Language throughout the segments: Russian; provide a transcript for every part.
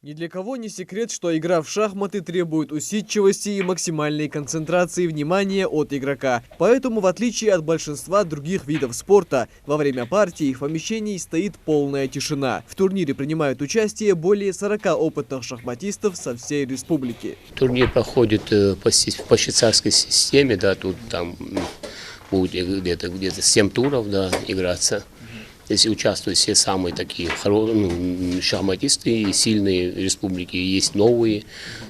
Ни для кого не секрет, что игра в шахматы требует усидчивости и максимальной концентрации внимания от игрока. Поэтому, в отличие от большинства других видов спорта, во время партии в помещении стоит полная тишина. В турнире принимают участие более 40 опытных шахматистов со всей республики. Турнир проходит по швейцарской системе, да, тут там будет где-то 7 туров, да, играться. Здесь участвуют все самые такие шахматисты и сильные республики. Есть новые,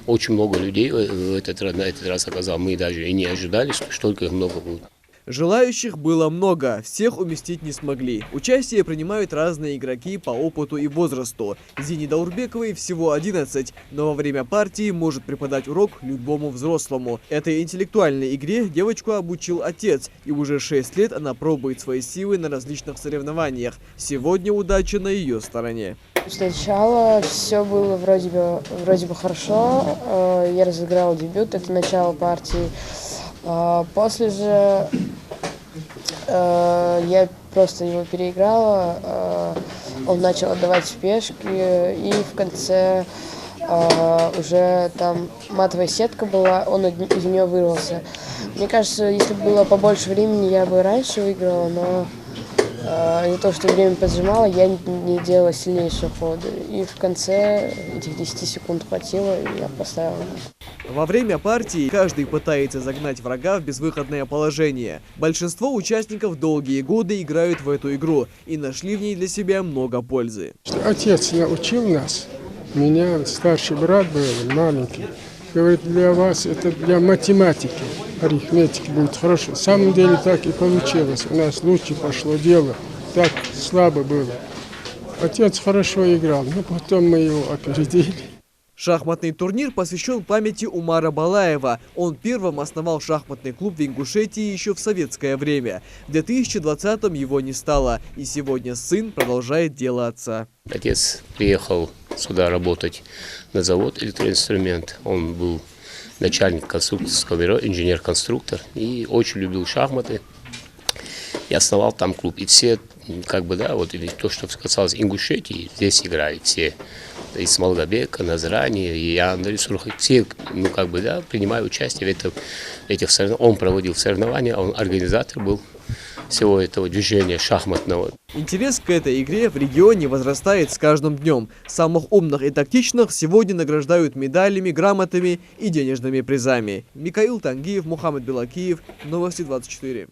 очень много людей на этот раз оказалось. Мы даже и не ожидали, что столько их много будет. Желающих было много, всех уместить не смогли. Участие принимают разные игроки по опыту и возрасту. Зине Даурбековой всего 11, но во время партии может преподать урок любому взрослому. Этой интеллектуальной игре девочку обучил отец, и уже 6 лет она пробует свои силы на различных соревнованиях. Сегодня удача на ее стороне. Сначала все было вроде бы хорошо. Я разыграла дебют, это начало партии. После же я просто его переиграла, он начал отдавать пешки, и в конце уже там матовая сетка была, он из нее вырвался. Мне кажется, если бы было побольше времени, я бы раньше выиграла, но из-за того, что время поджимало, я не делала сильнейшие ходы. И в конце этих 10 секунд хватило, и я поставила. Во время партии каждый пытается загнать врага в безвыходное положение. Большинство участников долгие годы играют в эту игру и нашли в ней для себя много пользы. Отец научил нас, меня старший брат был маленький. Говорит, для вас это для математики, арифметики будет хорошо. На самом деле так и получилось. У нас лучше пошло дело. Так слабо было. Отец хорошо играл, но потом мы его опередили. Шахматный турнир посвящен памяти Умара Балаева. Он первым основал шахматный клуб в Ингушетии еще в советское время. В 2020-м его не стало, и сегодня сын продолжает дело отца. Отец приехал сюда работать на завод «Электроинструмент». Он был начальник конструкторского бюро, инженер-конструктор и очень любил шахматы. И основал там клуб. И все, как бы, да, вот или то, что касалось Ингушетии, здесь играли все. Из Малгобека, Назрани, и Андрей Сурхак, все, ну, как бы, да, принимают участие в этих соревнованиях. Он проводил соревнования, он организатор был всего этого движения шахматного. Интерес к этой игре в регионе возрастает с каждым днем. Самых умных и тактичных сегодня награждают медалями, грамотами и денежными призами. Микаил Тангиев, Мухаммед Белакиев, Новости 24.